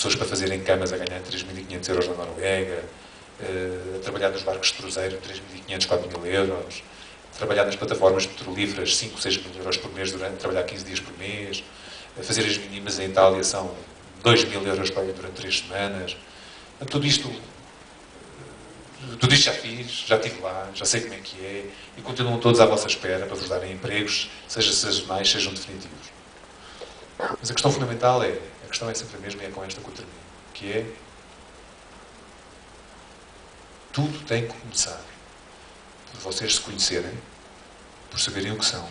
pessoas para fazerem camas a ganhar 3.500 euros na Noruega, a trabalhar nos barcos de cruzeiro 3.500, 4.000 euros, a trabalhar nas plataformas petrolíferas 5, 6 mil euros por mês, trabalhar 15 dias por mês, a fazer as mínimas em Itália são 2.000 euros durante 3 semanas. Tudo isto já fiz, já estive lá, já sei como é que é, e continuam todos à vossa espera para vos darem empregos, seja sazonais, sejam definitivos. Mas a questão fundamental é, a questão é sempre a mesma e é com esta que eu termino, que é, tudo tem que começar por vocês se conhecerem, por saberem o que são,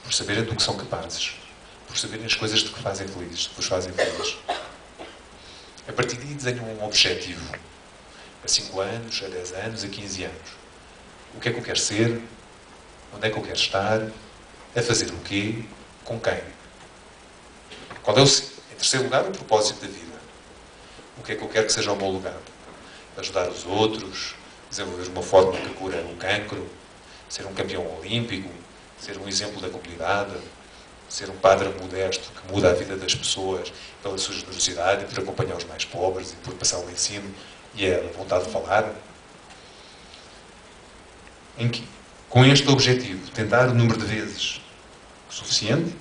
por saberem do que são capazes, por saberem as coisas de que fazem felizes, que vos fazem felizes. A partir daí desenham um objetivo. A 5 anos, a 10 anos, a 15 anos. O que é que eu quero ser? Onde é que eu quero estar? A fazer o quê? Com quem? Qual é em terceiro lugar, o propósito da vida? O que é que eu quero que seja o meu lugar? Ajudar os outros, desenvolver uma fórmula que cura o cancro, ser um campeão olímpico, ser um exemplo da comunidade, ser um padre modesto que muda a vida das pessoas pela sua generosidade e por acompanhar os mais pobres e por passar o ensino e a vontade de falar. Com este objetivo, tentar o número de vezes suficiente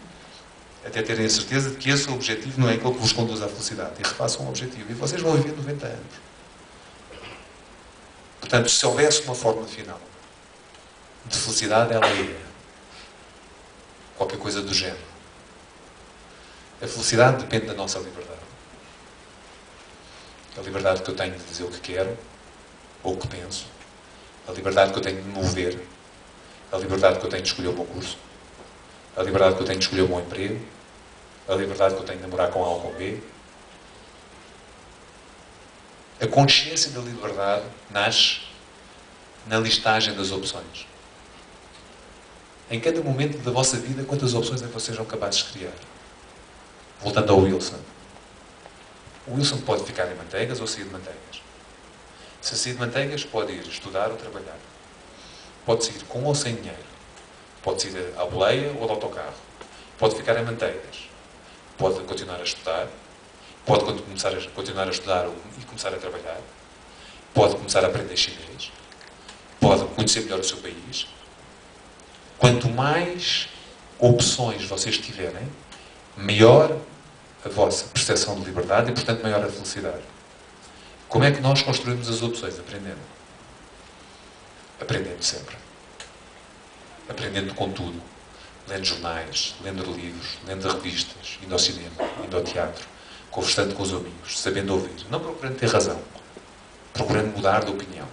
até terem a certeza de que esse objetivo não é aquele que vos conduz à felicidade. E refaçam o objetivo. E vocês vão viver 90 anos. Portanto, se houvesse uma fórmula final de felicidade, ela é qualquer coisa do género. A felicidade depende da nossa liberdade. A liberdade que eu tenho de dizer o que quero, ou o que penso. A liberdade que eu tenho de me mover. A liberdade que eu tenho de escolher o bom curso. A liberdade que eu tenho de escolher o bom emprego. A liberdade que eu tenho de namorar com A ou com B. A consciência da liberdade nasce na listagem das opções. Em cada momento da vossa vida, quantas opções é que vocês são capazes de criar? Voltando ao Wilson. O Wilson pode ficar em Manteigas ou sair de Manteigas. Se sair de Manteigas, pode ir estudar ou trabalhar. Pode sair com ou sem dinheiro. Pode sair à boleia ou de autocarro. Pode ficar em Manteigas. Pode continuar a estudar. Pode continuar a estudar e começar a trabalhar. Pode começar a aprender chinês. Pode conhecer melhor o seu país. Quanto mais opções vocês tiverem, maior a vossa percepção de liberdade e, portanto, maior a felicidade. Como é que nós construímos as opções? Aprendendo. Aprendendo sempre. Aprendendo com tudo. Lendo jornais, lendo livros, lendo revistas, indo ao cinema, indo ao teatro, conversando com os amigos, sabendo ouvir. Não procurando ter razão. Procurando mudar de opinião.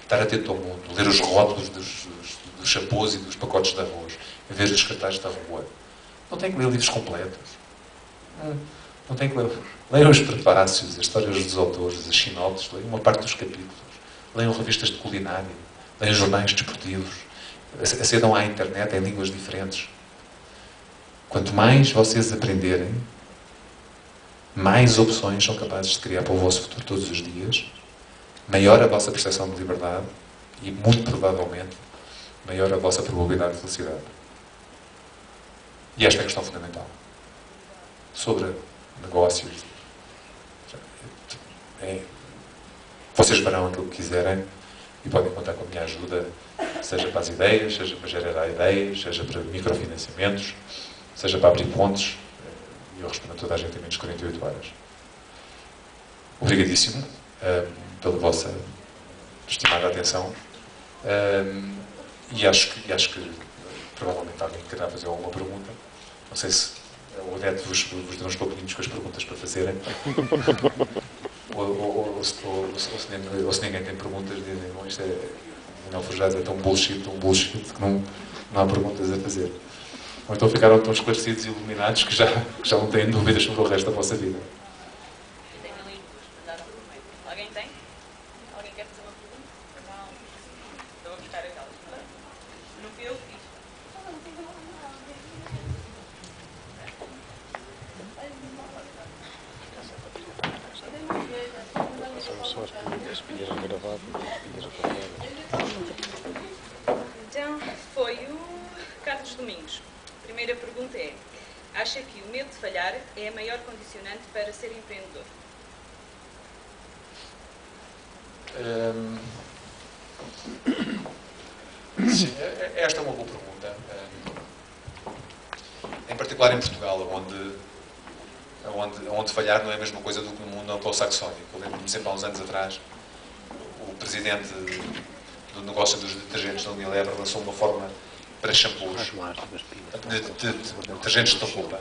Estar atento ao mundo. Ler os rótulos dos shampoos e dos pacotes de arroz. Ver os cartazes da rua. Não tem que ler livros completos. Não tem que ler. Leiam os prefácios, as histórias dos autores, as sinopses, leiam uma parte dos capítulos. Leiam revistas de culinária. Leiam jornais desportivos. Acedam à internet em línguas diferentes. Quanto mais vocês aprenderem, mais opções são capazes de criar para o vosso futuro todos os dias, maior a vossa percepção de liberdade e, muito provavelmente, maior a vossa probabilidade de felicidade. E esta é a questão fundamental. Sobre negócios. Vocês farão aquilo que quiserem e podem contar com a minha ajuda, seja para as ideias, seja para gerar ideias, seja para microfinanciamentos, seja para abrir pontes. E eu respondo a toda a gente em menos de 48 horas. Obrigadíssimo pela vossa estimada atenção. E acho que provavelmente alguém quererá fazer alguma pergunta. Não sei se o Odete vos deu uns pouquinhos com as perguntas para fazerem. ou se ninguém tem perguntas, dizem, bom, isto é, não Forjados é tão bullshit que não há perguntas a fazer. Ou então ficaram tão esclarecidos e iluminados que já não têm dúvidas sobre o resto da vossa vida. Eu tenho ali para dar um momento. Alguém tem? Alguém quer fazer uma pergunta? Não. Estou a buscar aquelas. Não fui eu que fiz. São só as pilhas gravadas e as pilhas apagadas. Então, foi o Carlos Domingos. A primeira pergunta é: Acha que o medo de falhar é a maior condicionante para ser empreendedor? Sim, esta é uma boa pergunta. Em particular em Portugal, onde falhar não é a mesma coisa do que no mundo anglo-saxónico. Eu lembro-me sempre há uns anos atrás, o presidente do negócio dos detergentes da Unilever lançou uma forma para shampoos de detergentes de roupa,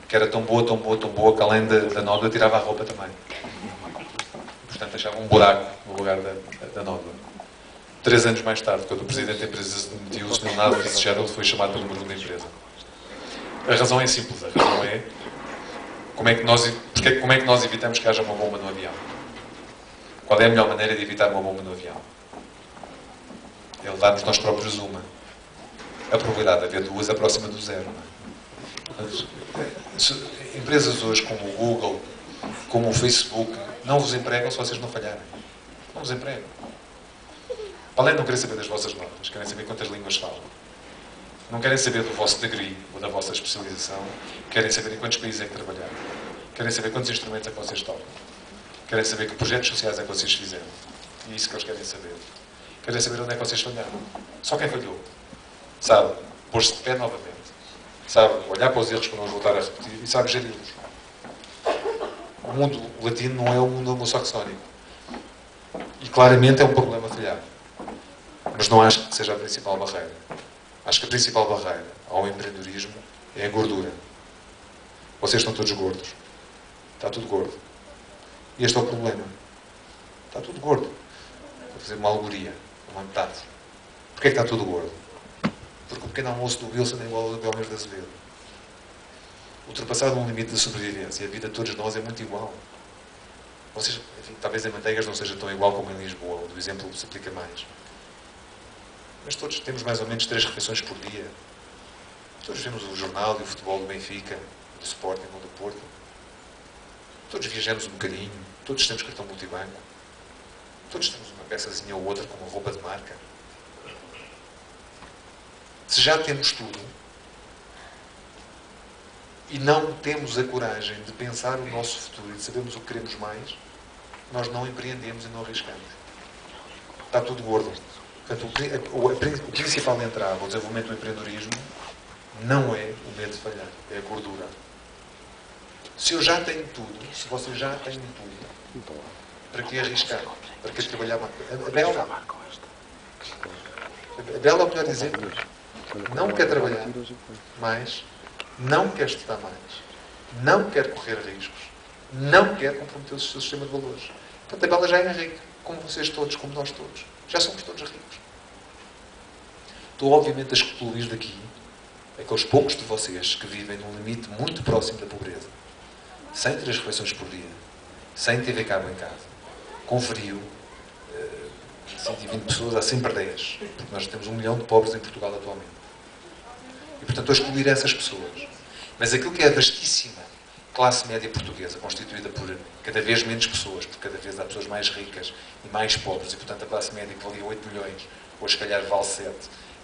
que era tão boa, tão boa, tão boa, que além da nódoa tirava a roupa também. Portanto, deixava um buraco no lugar da nódoa. 3 anos mais tarde, quando o presidente da empresa se demitiu, o Sr. Nado Fitzgerald foi chamado pelo número 1 da empresa. A razão é simples. A razão é como é que nós evitamos que haja uma bomba no avião. Qual é a melhor maneira de evitar uma bomba no avião? É levarmos nós próprios uma. A probabilidade de haver duas é próxima do zero. Não é? Empresas hoje como o Google, como o Facebook, não vos empregam se vocês não falharem. Não vos empregam. Além de não querem saber das vossas notas, querem saber quantas línguas falam. Não querem saber do vosso degree ou da vossa especialização. Querem saber em quantos países é que trabalharam. Querem saber quantos instrumentos é que vocês tocam. Querem saber que projetos sociais é que vocês fizeram. E é isso que eles querem saber. Querem saber onde é que vocês falharam. Só quem falhou sabe pôr-se de pé novamente. Sabe olhar para os erros para não os voltar a repetir e sabe geri-los. O mundo latino não é o mundo anglo-saxónico. E claramente é um problema falhar. Mas não acho que seja a principal barreira. Acho que a principal barreira ao empreendedorismo é a gordura. Vocês estão todos gordos. Está tudo gordo. E este é o problema. Está tudo gordo. Vou fazer uma alegoria, uma metáfora. Porquê é que está tudo gordo? Porque o pequeno almoço do Wilson é igual ao do Belmiro de Azevedo. Ultrapassado um limite de sobrevivência, a vida de todos nós é muito igual. Vocês, enfim, talvez em Manteigas não seja tão igual como em Lisboa, onde o exemplo se aplica mais. Mas todos temos mais ou menos 3 refeições por dia. Todos vemos o jornal e o futebol do Benfica, do Sporting ou do Porto. Todos viajamos um bocadinho. Todos temos cartão multibanco. Todos temos uma peçazinha ou outra com uma roupa de marca. Se já temos tudo e não temos a coragem de pensar o nosso futuro e de sabermos o que queremos mais, nós não empreendemos e não arriscamos. Está tudo gordo. Portanto, o principal entrave ao desenvolvimento do empreendedorismo não é o medo de falhar, é a gordura. Se eu já tenho tudo, se vocês já têm tudo, para que arriscar? Para que trabalhar mais? A Bela, é o melhor exemplo. Não quer trabalhar mais, não quer estudar mais, não quer correr riscos, não quer comprometer o seu sistema de valores. Portanto, a Bela já é rica, como vocês todos, como nós todos. Já somos todos ricos. Estou, obviamente, a excluir daqui aqueles poucos de vocês que vivem num limite muito próximo da pobreza, sem 3 refeições por dia, sem TV cabo em casa, com frio, 120 pessoas há sempre 10, porque nós temos 1 milhão de pobres em Portugal atualmente. E, portanto, estou a excluir essas pessoas. Mas aquilo que é a vastíssima classe média portuguesa, constituída por cada vez menos pessoas, porque cada vez há pessoas mais ricas e mais pobres, e, portanto, a classe média que valia 8 milhões, hoje, se calhar, vale 7,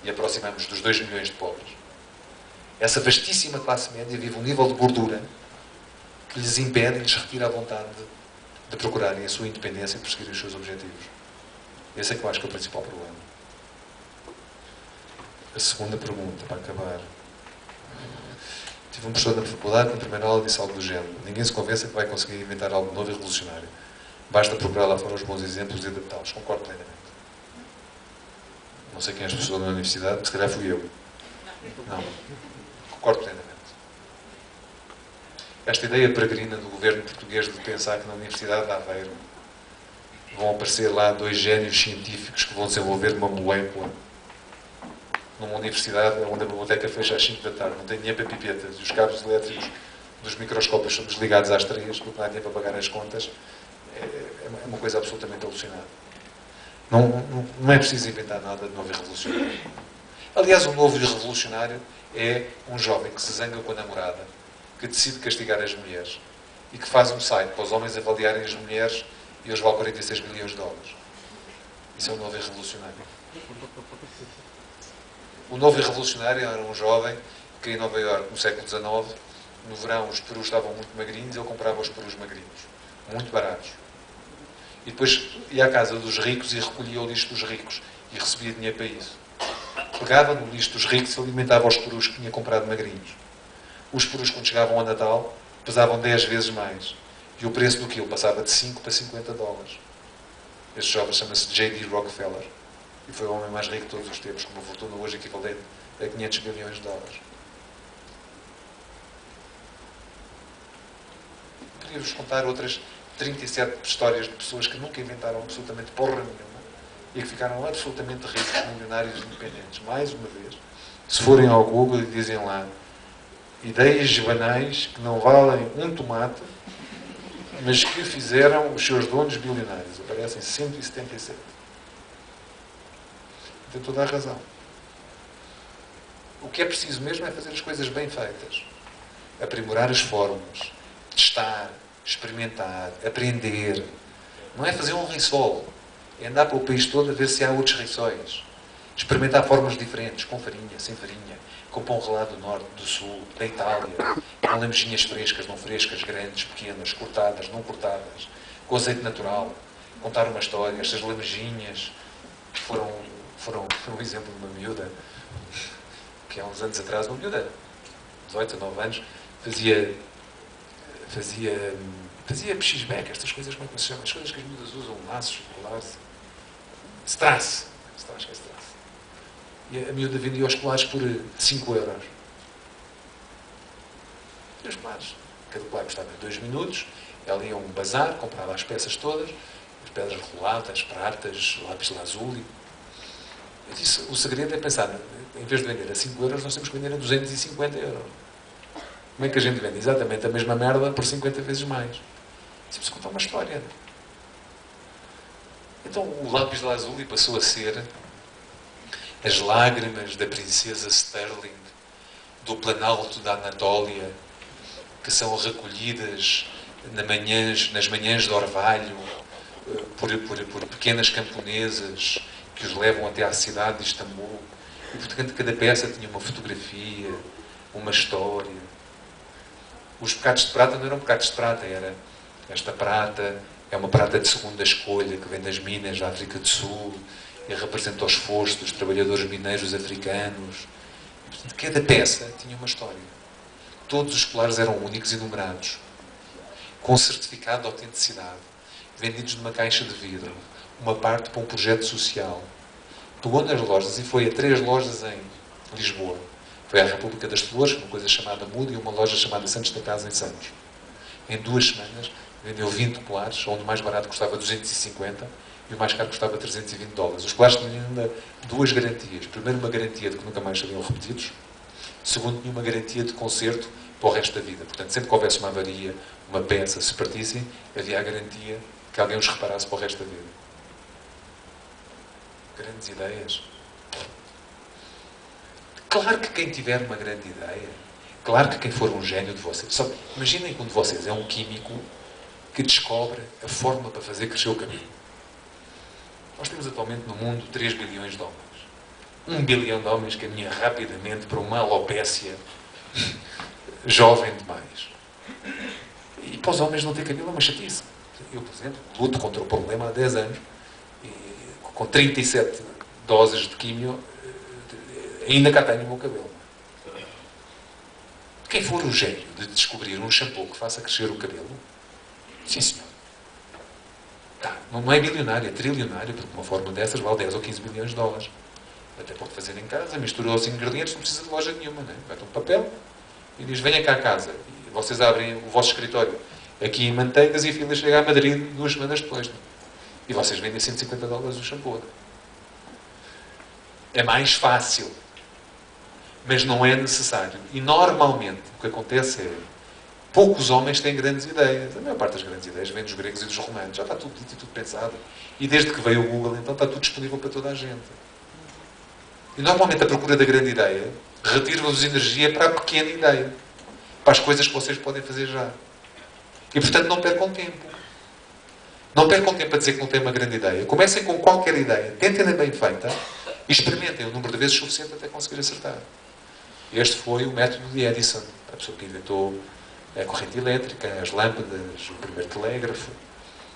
e aproximamos dos 2 milhões de pobres. Essa vastíssima classe média vive um nível de gordura que lhes impede e lhes retira a vontade de procurarem a sua independência e perseguirem os seus objetivos. Esse é que eu acho que é o principal problema. A segunda pergunta, para acabar. Tive um professor na faculdade que, na primeira aula, disse algo do género: ninguém se convença que vai conseguir inventar algo novo e revolucionário. Basta procurar lá fora os bons exemplos e adaptá-los. Concordo plenamente. Não sei quem é as pessoas na universidade, mas se calhar fui eu. Não. Concordo plenamente. Esta ideia peregrina do governo português de pensar que na Universidade de Aveiro vão aparecer lá 2 génios científicos que vão desenvolver uma molécula numa universidade onde a biblioteca fecha às 5 da tarde, não tem dinheiro para pipetas e os cabos elétricos dos microscópios são desligados às 3 porque não há dinheiro para pagar as contas, é uma coisa absolutamente alucinante. Não é preciso inventar nada de novo e revolucionário. Aliás, o novo e revolucionário é um jovem que se zanga com a namorada, que decide castigar as mulheres e que faz um site para os homens avaliarem as mulheres e hoje vale 46 bilhões de dólares. Isso é o novo e revolucionário. O novo e revolucionário era um jovem que em Nova Iorque, no século XIX, No verão os perus estavam muito magrinhos, ele comprava os perus magrinhos, muito baratos. E depois ia à casa dos ricos e recolhia o lixo dos ricos e recebia dinheiro para isso. Pegava no lixo dos ricos e alimentava os perus que tinha comprado magrinhos. Os perus, quando chegavam ao Natal, pesavam 10 vezes mais. E o preço do quilo passava de 5 para 50 dólares. Este jovem chama-se J.D. Rockefeller. E foi o homem mais rico de todos os tempos, com uma fortuna hoje equivalente a 500 bilhões de dólares. Queria-vos contar outras 37 histórias de pessoas que nunca inventaram absolutamente porra nenhuma e que ficaram absolutamente ricos, milionários independentes. Mais uma vez, se forem ao Google e dizem lá ideias banais que não valem um tomate, mas que fizeram os seus donos bilionários. Aparecem 177. Tem toda a razão. O que é preciso mesmo é fazer as coisas bem feitas. Aprimorar as formas. Testar. Experimentar. Aprender. Não é fazer um riçol. É andar pelo país todo a ver se há outros riçóis. Experimentar formas diferentes. Com farinha, sem farinha. Com pão relado do norte, do sul, da Itália. Com lamejinhas frescas, não frescas, grandes, pequenas, cortadas, não cortadas. Com azeite natural. Contar uma história. Estas lamejinhas foram um exemplo de uma miúda que há uns anos atrás, uma miúda, 18, 19 anos, fazia pechisbeck, estas coisas, como é que se chama? As coisas que as miúdas usam, laços, colares, strass, acho que é strass. E a miúda vendia os colares por 5 euros. E os colares, cada colar custava 2 minutos, ela ia a um bazar, comprava as peças todas, as pedras roladas, pratas, lápis lazuli. Eu disse, o segredo é pensar, em vez de vender a 5 euros, nós temos que vender a 250 euros. Como é que a gente vende exatamente a mesma merda por 50 vezes mais? Temos que contar uma história. Então o lápis lazuli passou a ser as lágrimas da princesa Sterling do Planalto da Anatólia, que são recolhidas nas manhãs de orvalho por pequenas camponesas que os levam até à cidade de Istambul. E, portanto, cada peça tinha uma fotografia, uma história. Os bocados de prata não eram bocados de prata, era esta prata, é uma prata de segunda escolha que vem das minas da África do Sul e representa o esforço dos trabalhadores mineiros africanos. E, portanto, cada peça tinha uma história. Todos os colares eram únicos e numerados, com certificado de autenticidade, vendidos numa caixa de vidro. Uma parte para um projeto social. Pegou nas lojas e foi a 3 lojas em Lisboa. Foi à República das Flores, uma coisa chamada Mudo, e uma loja chamada Santos da Casa em Santos. Em 2 semanas vendeu 20 colares, onde o mais barato custava 250 e o mais caro custava 320 dólares. Os colares tinham ainda 2 garantias. Primeiro, uma garantia de que nunca mais seriam repetidos. Segundo, tinha uma garantia de conserto para o resto da vida. Portanto, sempre que houvesse uma avaria, uma peça, se partissem, havia a garantia que alguém os reparasse para o resto da vida. Grandes ideias. Claro que quem tiver uma grande ideia, claro que quem for um gênio de vocês, só imaginem que um de vocês é um químico que descobre a fórmula para fazer crescer o cabelo. Nós temos atualmente no mundo 3 bilhões de homens. 1 bilhão de homens caminha rapidamente para uma alopécia jovem demais. E para os homens não ter cabelo é uma chatice. Eu, por exemplo, luto contra o problema há 10 anos. Com 37 doses de químio, ainda cá tenho o meu cabelo. Quem for o gênio de descobrir um shampoo que faça crescer o cabelo, sim senhor. Tá, não é bilionário, é trilionário, porque uma fórmula dessas vale 10 ou 15 bilhões de dólares. Até pode fazer em casa, mistura os ingredientes, não precisa de loja nenhuma, né? Mete um papel e diz, venha cá a casa. E vocês abrem o vosso escritório aqui em Manteigas e a fila chega a Madrid 2 semanas depois. Né? E vocês vendem 150 dólares o shampoo. É mais fácil. Mas não é necessário. E normalmente o que acontece é poucos homens têm grandes ideias. A maior parte das grandes ideias vem dos gregos e dos romanos. Já está tudo dito e tudo pensado. E desde que veio o Google, então, está tudo disponível para toda a gente. E normalmente a procura da grande ideia retira-vos energia para a pequena ideia. Para as coisas que vocês podem fazer já. E, portanto, não percam tempo. Não percam tempo a dizer que não têm uma grande ideia. Comecem com qualquer ideia. Tentem-na bem feita e experimentem o número de vezes suficiente até conseguir acertar. Este foi o método de Edison. A pessoa que inventou a corrente elétrica, as lâmpadas, o primeiro telégrafo,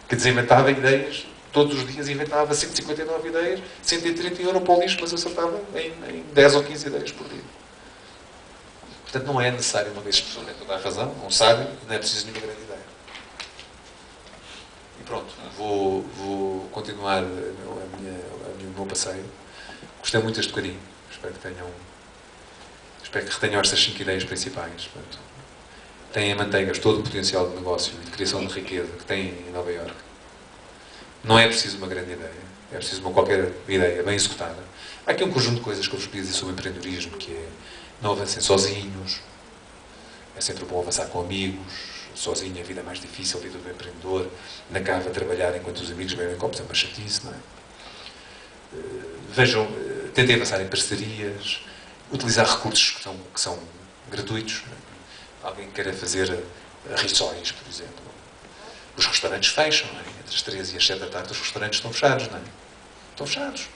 que desinventava ideias, todos os dias inventava 159 ideias, 130 euros para o lixo, mas acertava em 10 ou 15 ideias por dia. Portanto, não é necessário uma vez que a pessoa tem toda a razão, um sábio, não é preciso nenhuma grande ideia. E pronto, vou continuar o meu passeio. Gostei muito deste bocadinho. Espero que retenham estas 5 ideias principais. Portanto, têm a manteigas todo o potencial de negócio e de criação de riqueza que têm em Nova Iorque. Não é preciso uma grande ideia. É preciso uma qualquer ideia bem executada. Há aqui um conjunto de coisas que eu vos podia dizer sobre empreendedorismo, que é não avancem sozinhos. É sempre bom avançar com amigos. Sozinho a vida é mais difícil, a vida do empreendedor. Na cava a trabalhar enquanto os amigos bebem copos é uma chatice, não é? Vejam, tentem avançar em parcerias, utilizar recursos que são gratuitos. Alguém queira fazer rissóis, por exemplo. Os restaurantes fecham, não é? Entre as 3 e as 7 da tarde os restaurantes estão fechados, não é? Estão fechados.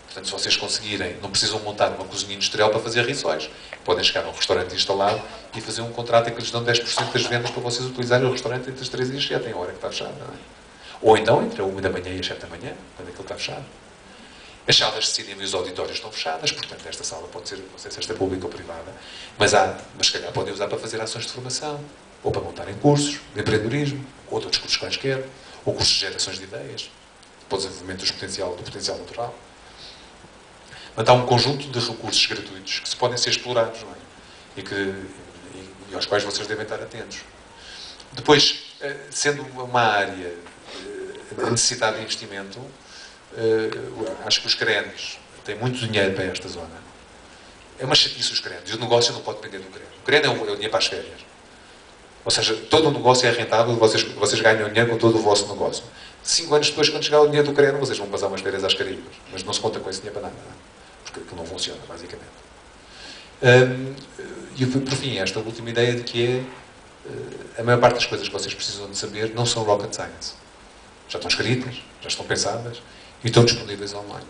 Portanto, se vocês conseguirem, não precisam montar uma cozinha industrial para fazer rissóis. Podem chegar a um restaurante instalado e fazer um contrato em que lhes dão 10% das vendas para vocês utilizarem o restaurante entre as 3 e as 7, em hora que está fechado, não é? Ou então entre a 1 da manhã e as 7 da manhã, quando aquilo está fechado. As salas de cinema e os auditórios estão fechadas, portanto, esta sala pode ser, não sei se esta é pública ou privada, mas se calhar podem usar para fazer ações de formação, ou para montarem cursos de empreendedorismo, ou de outros cursos quaisquer, ou cursos de gerações de ideias, para o desenvolvimento do potencial natural. Portanto, há um conjunto de recursos gratuitos que se podem ser explorados, não é? E aos quais vocês devem estar atentos. Depois, sendo uma área de necessidade de investimento, acho que os crenes têm muito dinheiro para esta zona. É uma chatice os crenes. E o negócio não pode depender do crene. O crene é o dinheiro para as férias. Ou seja, todo o negócio é rentável, vocês ganham dinheiro com todo o vosso negócio. 5 anos depois, quando chegar o dinheiro do crene, vocês vão passar umas férias às Caraíbas. Mas não se conta com esse dinheiro para nada. Não é? Porque aquilo não funciona, basicamente. E por fim, esta última ideia de que a maior parte das coisas que vocês precisam de saber não são rocket science. Já estão escritas, já estão pensadas e estão disponíveis online.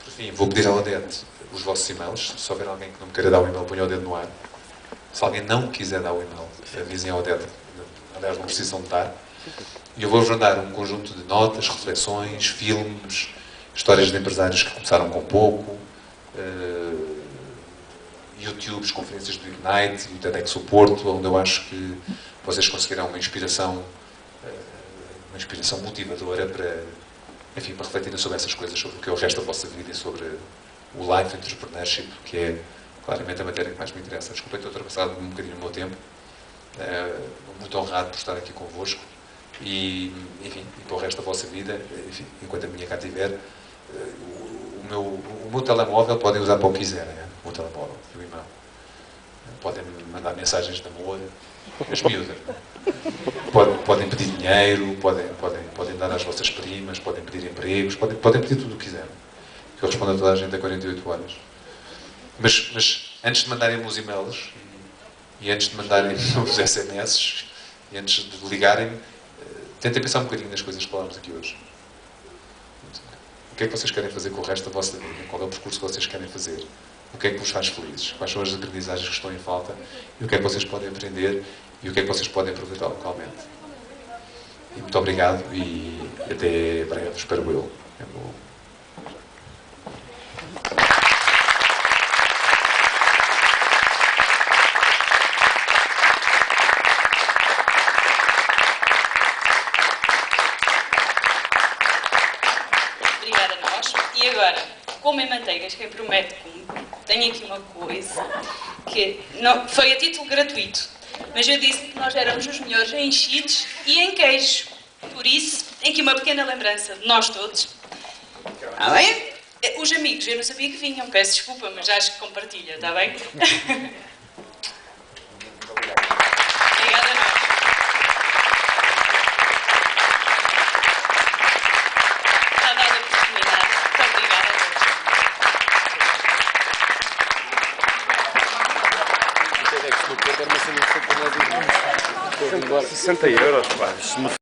Por fim, vou pedir à Odete os vossos e-mails. Se houver alguém que não me queira dar o e-mail, ponha o dedo no ar. Se alguém não quiser dar o e-mail, avisem à Odete. Aliás, não precisam de dar. E eu vou-vos mandar um conjunto de notas, reflexões, filmes, histórias de empresários que começaram com pouco, YouTubes, conferências do Ignite e do TEDx Porto, onde eu acho que vocês conseguirão uma inspiração motivadora para refletirem sobre essas coisas, sobre o que é o resto da vossa vida e sobre o life entrepreneurship, que é claramente a matéria que mais me interessa. Desculpem ter ultrapassado um bocadinho o meu tempo. Muito honrado por estar aqui convosco e para o resto da vossa vida, enquanto a minha cá tiver, o meu telemóvel podem usar para o que quiserem, o meu telemóvel e o e-mail. Podem mandar mensagens de amor, as miúdas. Podem pedir dinheiro, podem dar às vossas primas, podem pedir empregos, podem pedir tudo o que quiserem. Eu respondo a toda a gente a 48 horas. Mas antes de mandarem os e-mails e antes de mandarem os SMS e antes de ligarem, tentem pensar um bocadinho nas coisas que falámos aqui hoje. O que é que vocês querem fazer com o resto da vossa vida? Qual é o percurso que vocês querem fazer? O que é que vos faz felizes? Quais são as aprendizagens que estão em falta? E o que é que vocês podem aprender? E o que é que vocês podem aproveitar localmente? E muito obrigado e até breve, espero eu. Obrigada a nós. E agora, como em manteigas, quem promete cumpre, tenho aqui uma coisa que não, foi a título gratuito, mas eu disse que nós éramos os melhores em cheetos e em queijo. Por isso, tem aqui uma pequena lembrança de nós todos. Está bem? Os amigos, eu não sabia que vinham, peço desculpa, mas acho que compartilha, está bem? Obrigada a nós. Está dada a oportunidade. Muito obrigada a todos. TEDx no Porto era uma cena que foi para lá de 60 euros, pá.